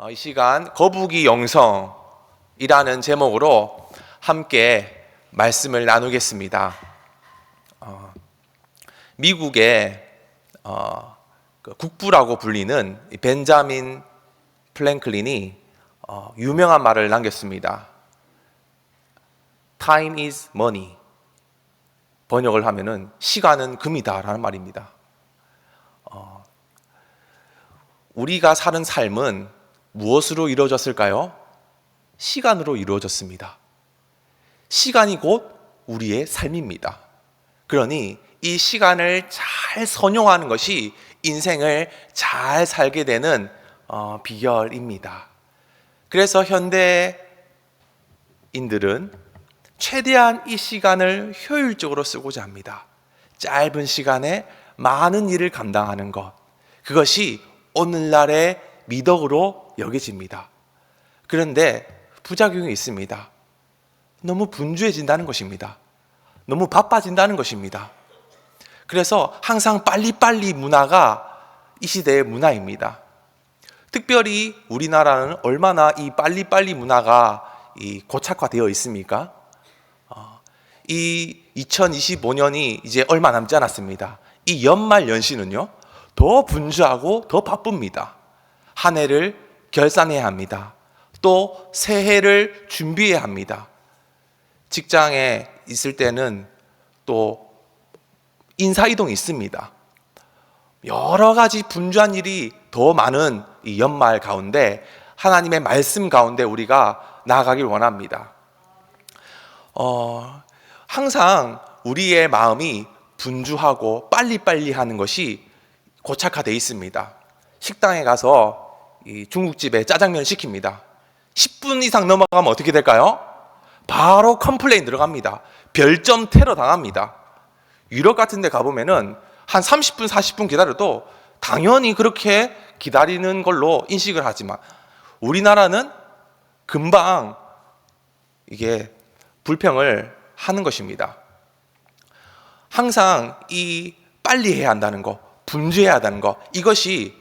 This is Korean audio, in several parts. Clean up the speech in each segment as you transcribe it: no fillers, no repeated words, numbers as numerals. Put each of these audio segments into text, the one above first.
이 시간 거북이 영성이라는 제목으로 함께 말씀을 나누겠습니다. 미국의 그 국부라고 불리는 벤자민 플랭클린이 유명한 말을 남겼습니다. Time is money. 번역을 하면은 시간은 금이다라는 말입니다. 우리가 사는 삶은 무엇으로 이루어졌을까요? 시간으로 이루어졌습니다. 시간이 곧 우리의 삶입니다. 그러니 이 시간을 잘 선용하는 것이 인생을 잘 살게 되는 비결입니다. 그래서 현대인들은 최대한 이 시간을 효율적으로 쓰고자 합니다. 짧은 시간에 많은 일을 감당하는 것, 그것이 오늘날의 미덕으로 여겨집니다. 그런데 부작용이 있습니다. 너무 분주해진다는 것입니다. 너무 바빠진다는 것입니다. 그래서 항상 빨리빨리 문화가 이 시대의 문화입니다. 특별히 우리나라는 얼마나 이 빨리빨리 문화가 고착화되어 있습니까? 이 2025년이 이제 얼마 남지 않았습니다. 이 연말 연시는요, 더 분주하고 더 바쁩니다. 한 해를 결산해야 합니다. 또 새해를 준비해야 합니다. 직장에 있을 때는 또 인사이동이 있습니다. 여러 가지 분주한 일이 더 많은 이 연말 가운데 하나님의 말씀 가운데 우리가 나아가길 원합니다. 항상 우리의 마음이 분주하고 빨리빨리 하는 것이 고착화되어 있습니다. 식당에 가서 이 중국집에 짜장면 시킵니다. 10분 이상 넘어가면 어떻게 될까요? 바로 컴플레인 들어갑니다. 별점 테러 당합니다. 유럽 같은 데 가보면은 한 30분, 40분 기다려도 당연히 그렇게 기다리는 걸로 인식을 하지만 우리나라는 금방 이게 불평을 하는 것입니다. 항상 이 빨리 해야 한다는 거, 분주해야 한다는 거, 이것이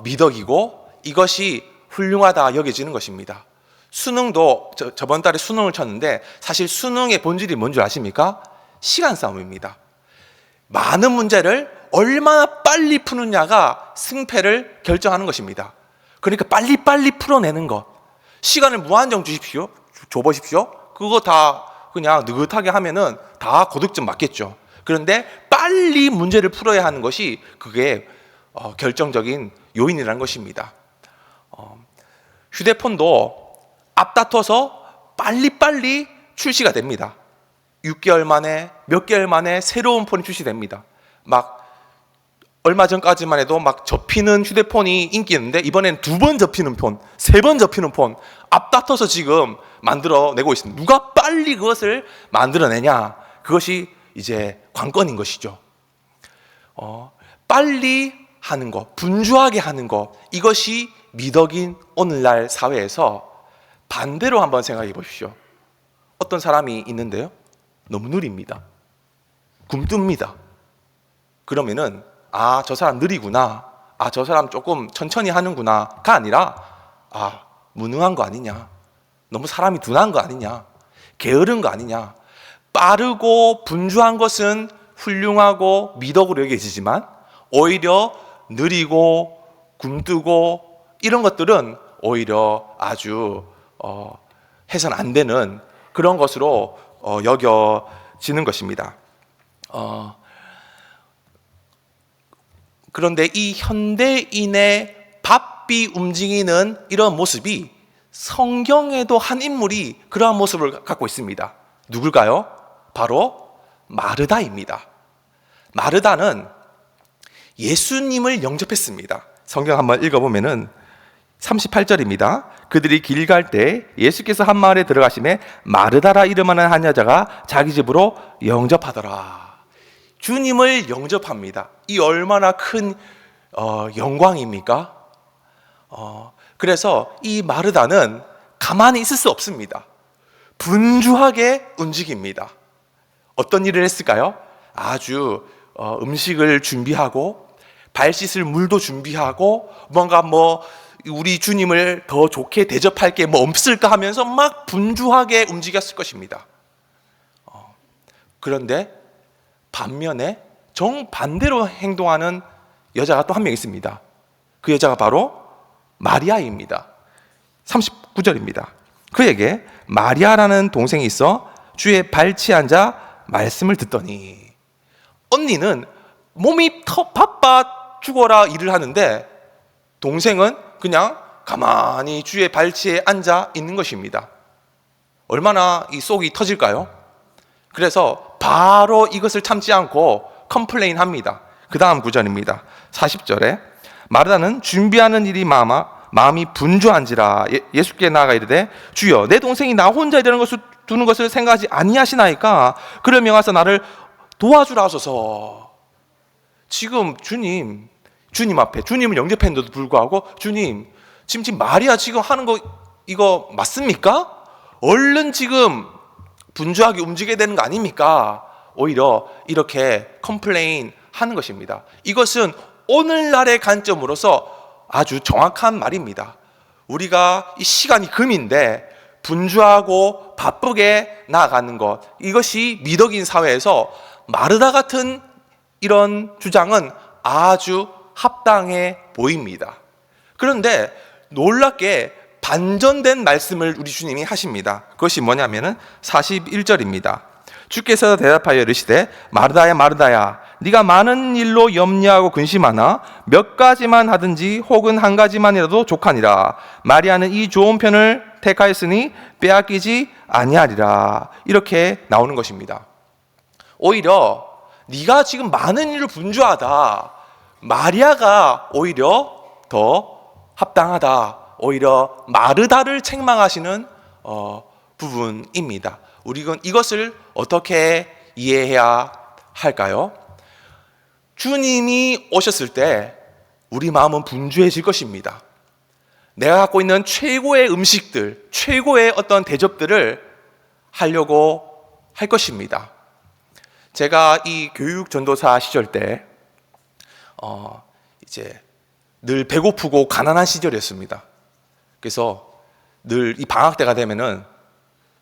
미덕이고 이것이 훌륭하다 여겨지는 것입니다. 수능도 저번 달에 수능을 쳤는데 사실 수능의 본질이 뭔지 아십니까? 시간 싸움입니다. 많은 문제를 얼마나 빨리 푸느냐가 승패를 결정하는 것입니다. 그러니까 빨리빨리 풀어내는 것, 시간을 무한정 줘보십시오. 그거 다 그냥 느긋하게 하면은 다 고득점 맞겠죠. 그런데 빨리 문제를 풀어야 하는 것이 그게 결정적인 요인이라는 것입니다. 휴대폰도 앞다퉈서 빨리빨리 출시가 됩니다. 6개월 만에, 몇 개월 만에 새로운 폰이 출시됩니다. 막 얼마 전까지만 해도 막 접히는 휴대폰이 인기였는데 이번엔 2번 접히는 폰, 3번 접히는 폰 앞다퉈서 지금 만들어내고 있습니다. 누가 빨리 그것을 만들어내냐, 그것이 이제 관건인 것이죠. 빨리 하는 것, 분주하게 하는 것, 이것이 미덕인 오늘날 사회에서 반대로 한번 생각해 보십시오. 어떤 사람이 있는데요, 너무 느립니다. 굼뜹니다. 그러면은 저 사람 느리구나, 저 사람 조금 천천히 하는구나가 아니라 무능한 거 아니냐, 너무 사람이 둔한 거 아니냐, 게으른 거 아니냐. 빠르고 분주한 것은 훌륭하고 미덕으로 여겨지지만 오히려 느리고 굼뜨고 이런 것들은 오히려 아주 해서는 안 되는 그런 것으로 여겨지는 것입니다. 그런데 이 현대인의 바삐 움직이는 이런 모습이 성경에도 한 인물이 그러한 모습을 갖고 있습니다. 누굴까요? 바로 마르다입니다. 마르다는 예수님을 영접했습니다. 성경 한번 읽어보면은 38절입니다. 그들이 길 갈 때 예수께서 한 마을에 들어가시매 마르다라 이름하는 한 여자가 자기 집으로 영접하더라. 주님을 영접합니다. 이 얼마나 큰 영광입니까? 그래서 이 마르다는 가만히 있을 수 없습니다. 분주하게 움직입니다. 어떤 일을 했을까요? 아주 음식을 준비하고 발 씻을 물도 준비하고 뭔가 우리 주님을 더 좋게 대접할 게 뭐 없을까 하면서 막 분주하게 움직였을 것입니다. 그런데 반면에 정반대로 행동하는 여자가 또 한 명 있습니다. 그 여자가 바로 마리아입니다. 39절입니다. 그에게 마리아라는 동생이 있어 주의 발치에 앉아 말씀을 듣더니, 언니는 몸이 더 바빠 죽어라 일을 하는데 동생은 그냥 가만히 주의 발치에 앉아 있는 것입니다. 얼마나 이 속이 터질까요? 그래서 바로 이것을 참지 않고 컴플레인 합니다. 그 다음 구절입니다. 40절에 마르다는 준비하는 일이 마음이 분주한지라 예수께 나아가 이르되 주여 내 동생이 나 혼자 두는 것을 생각하지 아니하시나이까 그를 명하사 나를 도와주라 하소서. 지금 주님 앞에 주님을 영접했는데도 불구하고 주님 지금 마리아 지금 하는 거 이거 맞습니까? 얼른 지금 분주하게 움직여야 되는 거 아닙니까? 오히려 이렇게 컴플레인 하는 것입니다. 이것은 오늘날의 관점으로서 아주 정확한 말입니다. 우리가 이 시간이 금인데 분주하고 바쁘게 나아가는 것, 이것이 미덕인 사회에서 마르다 같은 이런 주장은 아주 합당해 보입니다. 그런데 놀랍게 반전된 말씀을 우리 주님이 하십니다. 그것이 뭐냐면은 41절입니다. 주께서 대답하여 이르시되 마르다야 마르다야 네가 많은 일로 염려하고 근심하나 몇 가지만 하든지 혹은 한 가지만이라도 족하니라. 마리아는 이 좋은 편을 택하였으니 빼앗기지 아니하리라. 이렇게 나오는 것입니다. 오히려 네가 지금 많은 일로 분주하다, 마리아가 오히려 더 합당하다, 오히려 마르다를 책망하시는 부분입니다. 우리는 이것을 어떻게 이해해야 할까요? 주님이 오셨을 때 우리 마음은 분주해질 것입니다. 내가 갖고 있는 최고의 음식들, 최고의 어떤 대접들을 하려고 할 것입니다. 제가 이 교육 전도사 시절 때 이제 늘 배고프고 가난한 시절이었습니다. 그래서 늘 이 방학 때가 되면은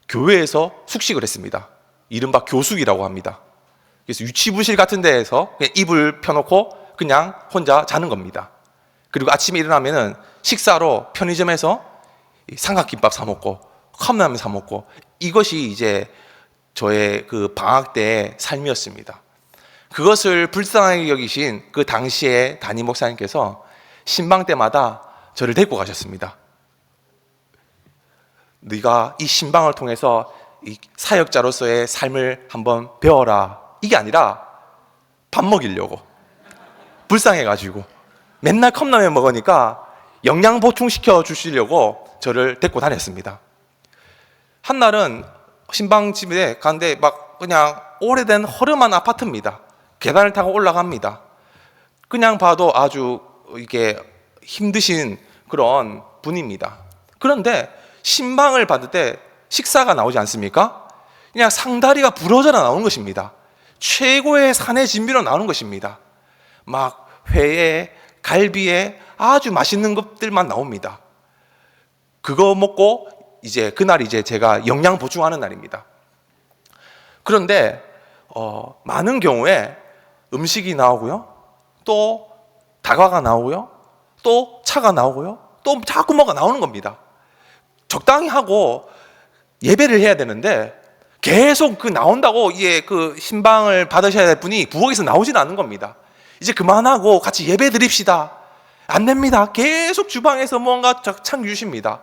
교회에서 숙식을 했습니다. 이른바 교숙이라고 합니다. 그래서 유치부실 같은 데에서 그냥 이불 펴놓고 그냥 혼자 자는 겁니다. 그리고 아침에 일어나면은 식사로 편의점에서 삼각김밥 사 먹고 컵라면 사 먹고, 이것이 이제 저의 그 방학 때의 삶이었습니다. 그것을 불쌍하게 여기신 그 당시에 담임 목사님께서 신방 때마다 저를 데리고 가셨습니다. 네가 이 신방을 통해서 이 사역자로서의 삶을 한번 배워라. 이게 아니라 밥 먹이려고, 불쌍해가지고 맨날 컵라면 먹으니까 영양 보충시켜 주시려고 저를 데리고 다녔습니다. 한날은 신방집에 갔는데 막 그냥 오래된 허름한 아파트입니다. 계단을 타고 올라갑니다. 그냥 봐도 아주 이게 힘드신 그런 분입니다. 그런데 신방을 받을 때 식사가 나오지 않습니까? 그냥 상다리가 부러져 나오는 것입니다. 최고의 산의 진미로 나오는 것입니다. 막 회에 갈비에 아주 맛있는 것들만 나옵니다. 그거 먹고 이제 그날 이제 제가 영양 보충하는 날입니다. 그런데 많은 경우에 음식이 나오고요, 또 다과가 나오고요, 또 차가 나오고요, 또 자꾸 뭐가 나오는 겁니다. 적당히 하고 예배를 해야 되는데 계속 그 나온다고 이게 그 신방을 받으셔야 될 분이 부엌에서 나오지는 않는 겁니다. 이제 그만하고 같이 예배 드립시다. 안 됩니다. 계속 주방에서 뭔가 창 주십니다.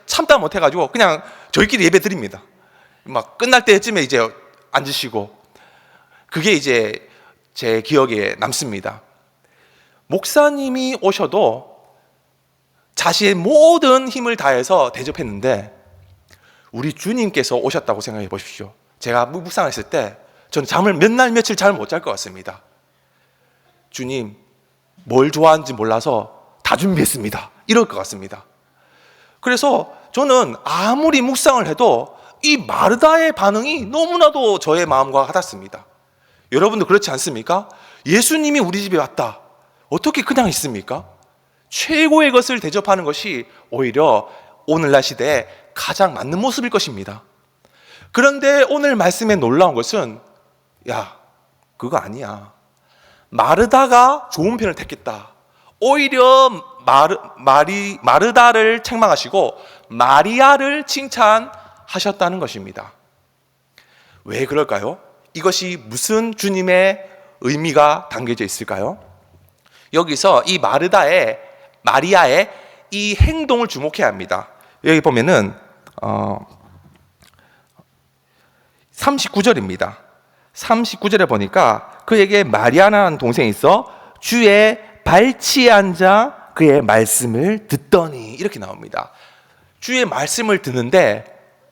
참다 못해가지고 그냥 저희끼리 예배 드립니다. 막 끝날 때쯤에 이제 앉으시고, 그게 이제 제 기억에 남습니다. 목사님이 오셔도 자신의 모든 힘을 다해서 대접했는데 우리 주님께서 오셨다고 생각해 보십시오. 제가 묵상했을 때 저는 잠을 몇 날 며칠 잠을 못 잘 것 같습니다. 주님, 뭘 좋아하는지 몰라서 다 준비했습니다. 이럴 것 같습니다. 그래서 저는 아무리 묵상을 해도 이 마르다의 반응이 너무나도 저의 마음과 같았습니다. 여러분도 그렇지 않습니까? 예수님이 우리 집에 왔다. 어떻게 그냥 있습니까? 최고의 것을 대접하는 것이 오히려 오늘날 시대에 가장 맞는 모습일 것입니다. 그런데 오늘 말씀에 놀라운 것은 야, 그거 아니야. 마르다가 좋은 편을 택했다. 오히려 마르다를 책망하시고 마리아를 칭찬하셨다는 것입니다. 왜 그럴까요? 이것이 무슨 주님의 의미가 담겨져 있을까요? 여기서 이 마리아의 이 행동을 주목해야 합니다. 여기 보면은 39절입니다. 39절에 보니까 그에게 마리아라는 동생이 있어 주의 발치에 앉아 그의 말씀을 듣더니 이렇게 나옵니다. 주의 말씀을 듣는데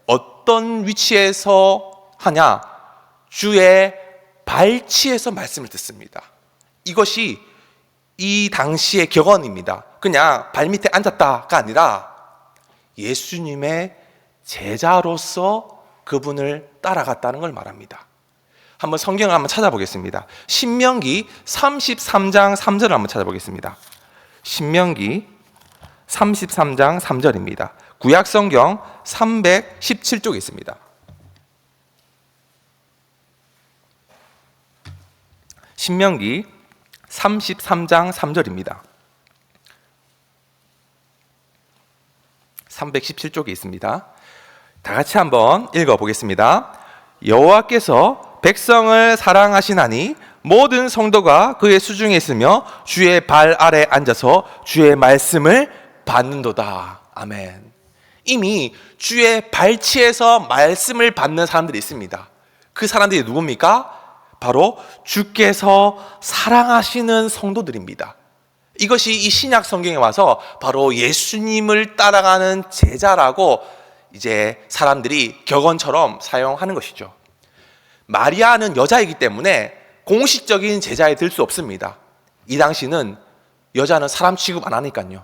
어떤 위치에서 하냐? 주의 발치에서 말씀을 듣습니다. 이것이 이 당시의 격언입니다. 그냥 발밑에 앉았다가 아니라 예수님의 제자로서 그분을 따라갔다는 걸 말합니다. 한번 성경을 한번 찾아보겠습니다. 신명기 33장 3절을 한번 찾아보겠습니다. 신명기 33장 3절입니다. 구약 성경 317쪽에 있습니다. 신명기 33장 3절입니다. 317쪽에 있습니다. 다 같이 한번 읽어보겠습니다. 여호와께서 백성을 사랑하시나니 모든 성도가 그의 수중에 있으며 주의 발 아래 앉아서 주의 말씀을 받는도다. 아멘. 이미 주의 발치에서 말씀을 받는 사람들이 있습니다. 그 사람들이 누굽니까? 바로 주께서 사랑하시는 성도들입니다. 이것이 이 신약 성경에 와서 바로 예수님을 따라가는 제자라고 이제 사람들이 격언처럼 사용하는 것이죠. 마리아는 여자이기 때문에 공식적인 제자에 들 수 없습니다. 이 당시는 여자는 사람 취급 안 하니까요.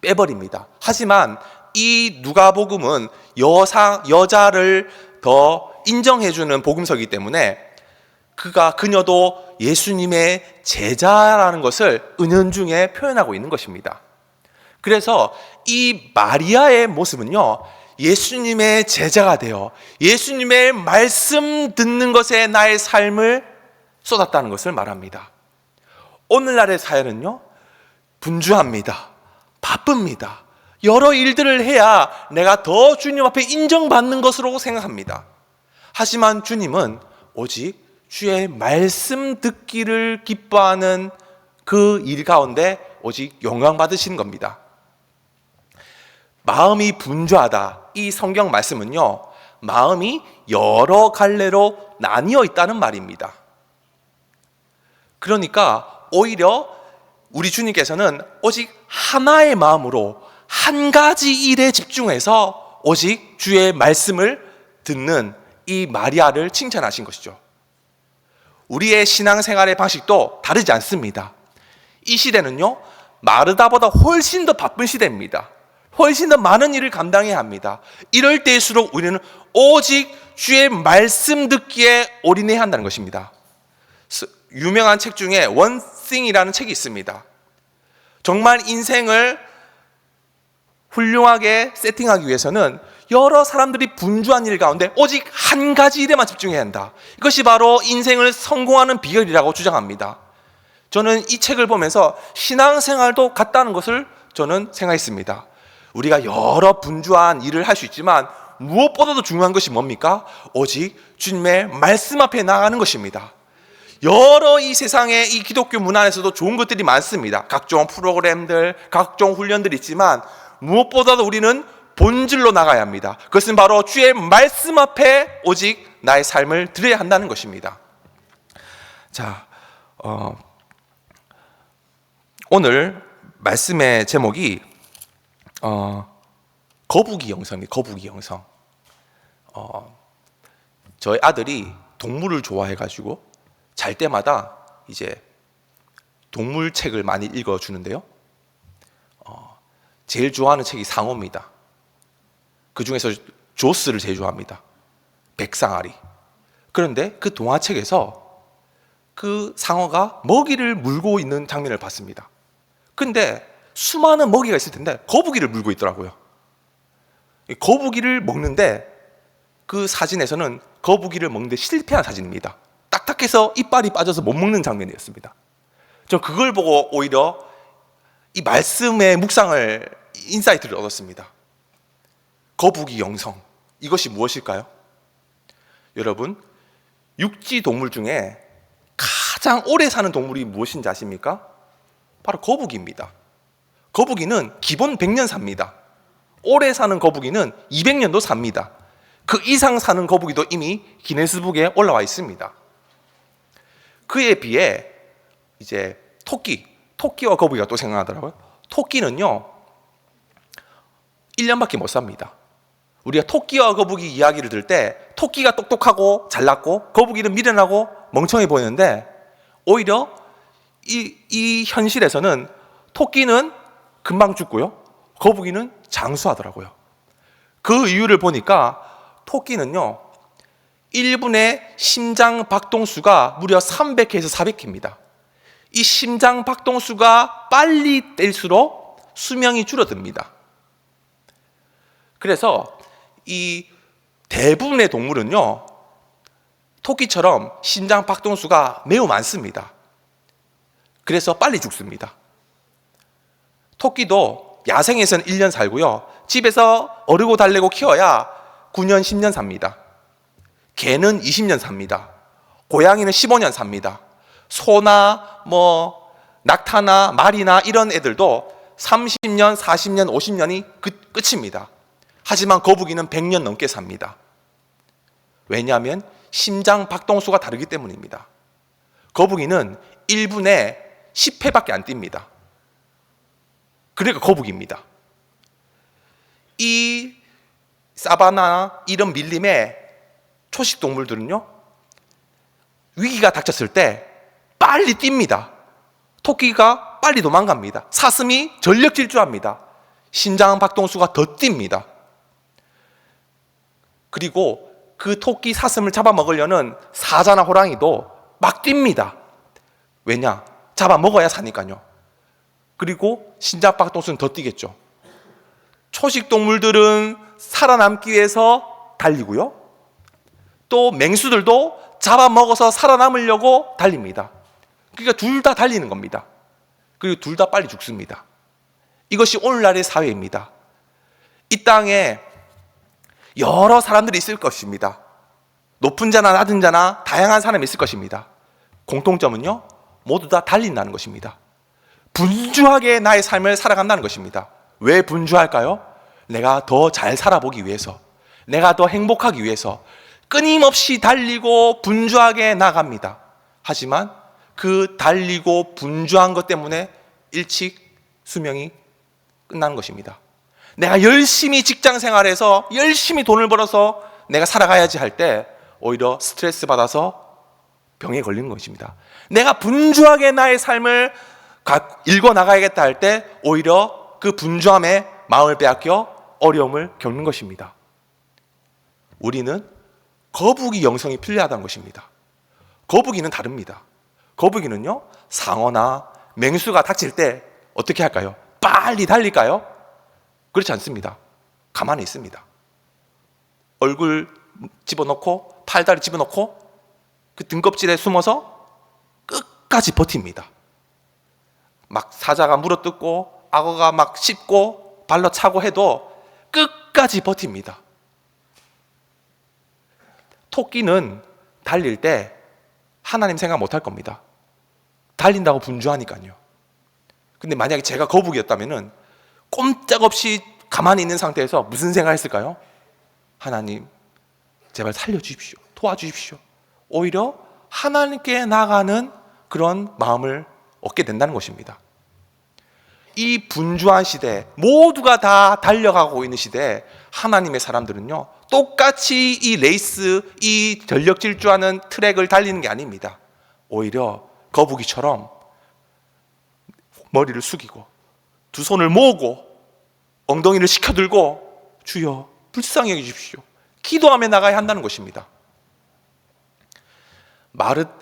빼버립니다. 하지만 이 누가복음은 여자를 더 인정해주는 복음서이기 때문에 그녀도 예수님의 제자라는 것을 은연중에 표현하고 있는 것입니다. 그래서 이 마리아의 모습은요, 예수님의 제자가 되어 예수님의 말씀 듣는 것에 나의 삶을 쏟았다는 것을 말합니다. 오늘날의 사회는요, 분주합니다. 바쁩니다. 여러 일들을 해야 내가 더 주님 앞에 인정받는 것으로 생각합니다. 하지만 주님은 오직 주의 말씀 듣기를 기뻐하는 그 일 가운데 오직 영광 받으시는 겁니다. 마음이 분주하다. 이 성경 말씀은요, 마음이 여러 갈래로 나뉘어 있다는 말입니다. 그러니까 오히려 우리 주님께서는 오직 하나의 마음으로 한 가지 일에 집중해서 오직 주의 말씀을 듣는 이 마리아를 칭찬하신 것이죠. 우리의 신앙생활의 방식도 다르지 않습니다. 이 시대는요, 마르다보다 훨씬 더 바쁜 시대입니다. 훨씬 더 많은 일을 감당해야 합니다. 이럴 때일수록 우리는 오직 주의 말씀 듣기에 올인해야 한다는 것입니다. 유명한 책 중에 One Thing이라는 책이 있습니다. 정말 인생을 훌륭하게 세팅하기 위해서는 여러 사람들이 분주한 일 가운데 오직 한 가지 일에만 집중해야 한다. 이것이 바로 인생을 성공하는 비결이라고 주장합니다. 저는 이 책을 보면서 신앙생활도 같다는 것을 저는 생각했습니다. 우리가 여러 분주한 일을 할 수 있지만 무엇보다도 중요한 것이 뭡니까? 오직 주님의 말씀 앞에 나가는 것입니다. 여러 이 세상의 이 기독교 문화 안에서도 좋은 것들이 많습니다. 각종 프로그램들, 각종 훈련들이 있지만 무엇보다도 우리는 본질로 나가야 합니다. 그것은 바로 주의 말씀 앞에 오직 나의 삶을 드려야 한다는 것입니다. 자, 오늘 말씀의 제목이 거북이 영성입니다. 거북이 영성. 저희 아들이 동물을 좋아해가지고 잘 때마다 이제 동물책을 많이 읽어주는데요. 제일 좋아하는 책이 상어입니다. 그 중에서 조스를 제일 좋아합니다. 백상아리. 그런데 그 동화책에서 그 상어가 먹이를 물고 있는 장면을 봤습니다. 근데 수많은 먹이가 있을 텐데 거북이를 물고 있더라고요. 거북이를 먹는데 그 사진에서는 거북이를 먹는데 실패한 사진입니다. 딱딱해서 이빨이 빠져서 못 먹는 장면이었습니다. 전 그걸 보고 오히려 이 말씀의 묵상을, 인사이트를 얻었습니다. 거북이 영성, 이것이 무엇일까요? 여러분, 육지 동물 중에 가장 오래 사는 동물이 무엇인지 아십니까? 바로 거북이입니다. 거북이는 기본 100년 삽니다. 오래 사는 거북이는 200년도 삽니다. 그 이상 사는 거북이도 이미 기네스북에 올라와 있습니다. 그에 비해 이제 토끼와 거북이가 또 생각나더라고요. 토끼는요 1년밖에 못 삽니다. 우리가 토끼와 거북이 이야기를 들을 때 토끼가 똑똑하고 잘났고 거북이는 미련하고 멍청해 보이는데, 오히려 이 현실에서는 토끼는 금방 죽고요, 거북이는 장수하더라고요. 그 이유를 보니까 토끼는요 1분에 심장 박동수가 무려 300회에서 400회입니다. 이 심장 박동수가 빨리 뛸수록 수명이 줄어듭니다. 그래서 이 대부분의 동물은요 토끼처럼 심장 박동수가 매우 많습니다. 그래서 빨리 죽습니다. 토끼도 야생에서는 1년 살고요, 집에서 어르고 달래고 키워야 9년 10년 삽니다. 개는 20년 삽니다. 고양이는 15년 삽니다. 소나 낙타나 말이나 이런 애들도 30년, 40년, 50년이 끝입니다. 하지만 거북이는 100년 넘게 삽니다. 왜냐하면 심장 박동수가 다르기 때문입니다. 거북이는 1분에 10회밖에 안 뜁니다. 그러니까 거북이입니다. 이 사바나 이런 밀림의 초식 동물들은요 위기가 닥쳤을 때 빨리 뜁니다. 토끼가 빨리 도망갑니다. 사슴이 전력 질주합니다. 심장 박동수가 더 뜁니다. 그리고 그 토끼 사슴을 잡아먹으려는 사자나 호랑이도 막 뜁니다. 왜냐? 잡아먹어야 사니까요. 그리고 심장 박동수는 더 뛰겠죠. 초식 동물들은 살아남기 위해서 달리고요, 또 맹수들도 잡아먹어서 살아남으려고 달립니다. 그러니까 둘 다 달리는 겁니다. 그리고 둘 다 빨리 죽습니다. 이것이 오늘날의 사회입니다. 이 땅에 여러 사람들이 있을 것입니다. 높은 자나 낮은 자나 다양한 사람이 있을 것입니다. 공통점은요 모두 다 달린다는 것입니다. 분주하게 나의 삶을 살아간다는 것입니다. 왜 분주할까요? 내가 더 잘 살아보기 위해서, 내가 더 행복하기 위해서 끊임없이 달리고 분주하게 나갑니다. 하지만 그 달리고 분주한 것 때문에 일찍 수명이 끝나는 것입니다. 내가 열심히 직장 생활해서 열심히 돈을 벌어서 내가 살아가야지 할 때 오히려 스트레스 받아서 병에 걸리는 것입니다. 내가 분주하게 나의 삶을 읽어 나가야겠다 할 때 오히려 그 분주함에 마음을 빼앗겨 어려움을 겪는 것입니다. 우리는 거북이 영성이 필요하다는 것입니다. 거북이는 다릅니다. 거북이는요 상어나 맹수가 닥칠 때 어떻게 할까요? 빨리 달릴까요? 그렇지 않습니다. 가만히 있습니다. 얼굴 집어넣고 팔다리 집어넣고 그 등껍질에 숨어서 끝까지 버팁니다. 막 사자가 물어뜯고 악어가 막 씹고 발로 차고 해도 끝까지 버팁니다. 토끼는 달릴 때 하나님 생각 못할 겁니다. 달린다고 분주하니까요. 근데 만약에 제가 거북이였다면 꼼짝없이 가만히 있는 상태에서 무슨 생각했을까요? 하나님 제발 살려주십시오, 도와주십시오. 오히려 하나님께 나가는 그런 마음을 얻게 된다는 것입니다. 이 분주한 시대, 모두가 다 달려가고 있는 시대에 하나님의 사람들은요 똑같이 이 레이스, 이 전력 질주하는 트랙을 달리는 게 아닙니다. 오히려 거북이처럼 머리를 숙이고 두 손을 모으고 엉덩이를 시켜들고 주여 불쌍히 여기십시오, 기도하며 나가야 한다는 것입니다.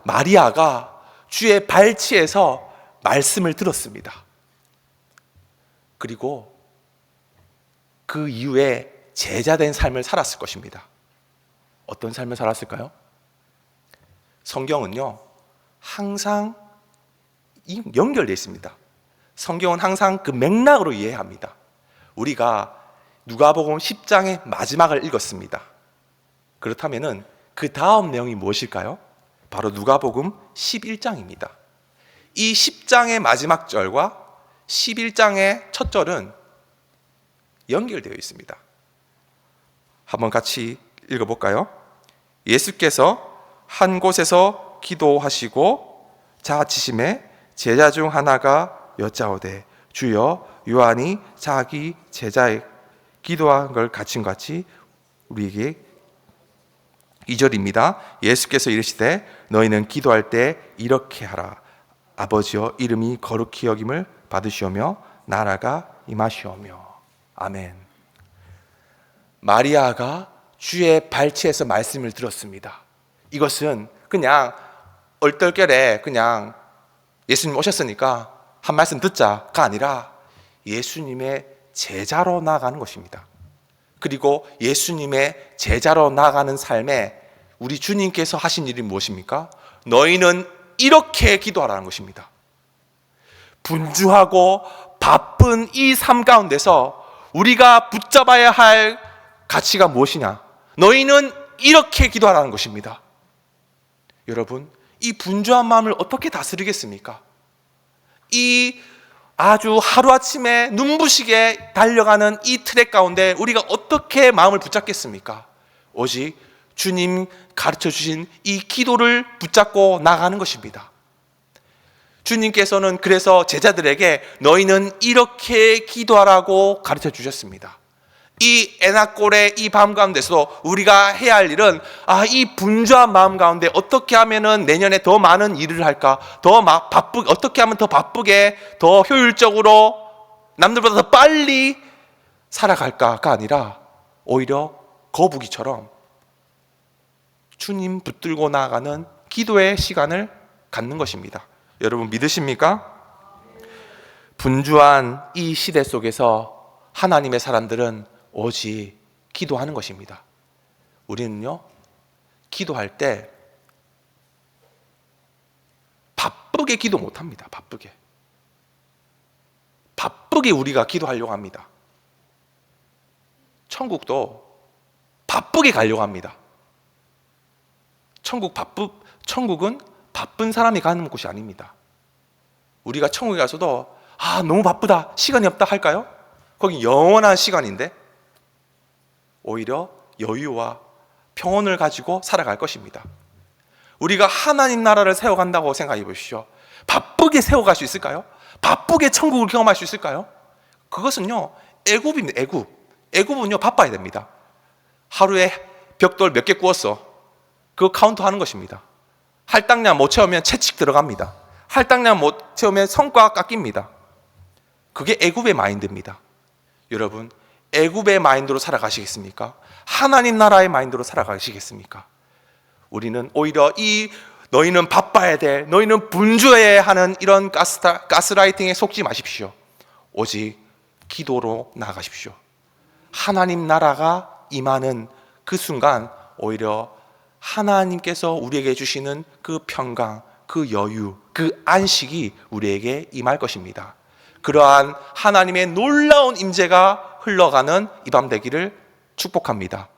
마리아가 주의 발치에서 말씀을 들었습니다. 그리고 그 이후에 제자된 삶을 살았을 것입니다. 어떤 삶을 살았을까요? 성경은요, 항상 연결되어 있습니다. 성경은 항상 그 맥락으로 이해합니다. 우리가 누가복음 10장의 마지막을 읽었습니다. 그렇다면은 그 다음 내용이 무엇일까요? 바로 누가복음 11장입니다. 이 10장의 마지막 절과 11장의 첫 절은 연결되어 있습니다. 한번 같이 읽어볼까요? 예수께서 한 곳에서 기도하시고 자치심에 제자 중 하나가 여짜오되 주여 요한이 자기 제자의 기도한 걸 같이 우리에게 2절입니다. 예수께서 이르시되 너희는 기도할 때 이렇게 하라. 아버지여 이름이 거룩히 여김을 받으시오며 나라가 임하시오며. 아멘. 마리아가 주의 발치에서 말씀을 들었습니다. 이것은 그냥 얼떨결에 그냥 예수님 오셨으니까 한 말씀 듣자가 아니라 예수님의 제자로 나아가는 것입니다. 그리고 예수님의 제자로 나아가는 삶에 우리 주님께서 하신 일이 무엇입니까? 너희는 이렇게 기도하라는 것입니다. 분주하고 바쁜 이 삶 가운데서 우리가 붙잡아야 할 가치가 무엇이냐? 너희는 이렇게 기도하라는 것입니다. 여러분, 이 분주한 마음을 어떻게 다스리겠습니까? 이 아주 하루아침에 눈부시게 달려가는 이 트랙 가운데 우리가 어떻게 마음을 붙잡겠습니까? 오직 주님 가르쳐 주신 이 기도를 붙잡고 나가는 것입니다. 주님께서는 그래서 제자들에게 너희는 이렇게 기도하라고 가르쳐 주셨습니다. 이 애낙골의 이 밤 가운데서 우리가 해야 할 일은 이 분주한 마음 가운데 어떻게 하면은 내년에 더 많은 일을 할까? 어떻게 하면 더 바쁘게, 더 효율적으로, 남들보다 더 빨리 살아갈까가 아니라 오히려 거북이처럼 주님 붙들고 나아가는 기도의 시간을 갖는 것입니다. 여러분 믿으십니까? 분주한 이 시대 속에서 하나님의 사람들은 오직 기도하는 것입니다. 우리는요, 기도할 때 바쁘게 기도 못합니다. 바쁘게 우리가 기도하려고 합니다. 천국도 바쁘게 가려고 합니다. 천국은 바쁜 사람이 가는 곳이 아닙니다. 우리가 천국에 가서도 너무 바쁘다, 시간이 없다 할까요? 거긴 영원한 시간인데 오히려 여유와 평온을 가지고 살아갈 것입니다. 우리가 하나님 나라를 세워간다고 생각해 보십시오. 바쁘게 세워갈 수 있을까요? 바쁘게 천국을 경험할 수 있을까요? 그것은요, 애굽입니다. 애굽은요, 바빠야 됩니다. 하루에 벽돌 몇 개 구웠어, 그거 카운트하는 것입니다. 할당량 못 채우면 채찍 들어갑니다. 할당량 못 채우면 성과 깎입니다. 그게 애굽의 마인드입니다. 여러분, 애굽의 마인드로 살아가시겠습니까? 하나님 나라의 마인드로 살아가시겠습니까? 우리는 오히려 너희는 바빠야 돼, 너희는 분주해야 하는 이런 가스라이팅에 속지 마십시오. 오직 기도로 나아가십시오. 하나님 나라가 임하는 그 순간 오히려 하나님께서 우리에게 주시는 그 평강, 그 여유, 그 안식이 우리에게 임할 것입니다. 그러한 하나님의 놀라운 임재가 흘러가는 이 밤 되기를 축복합니다.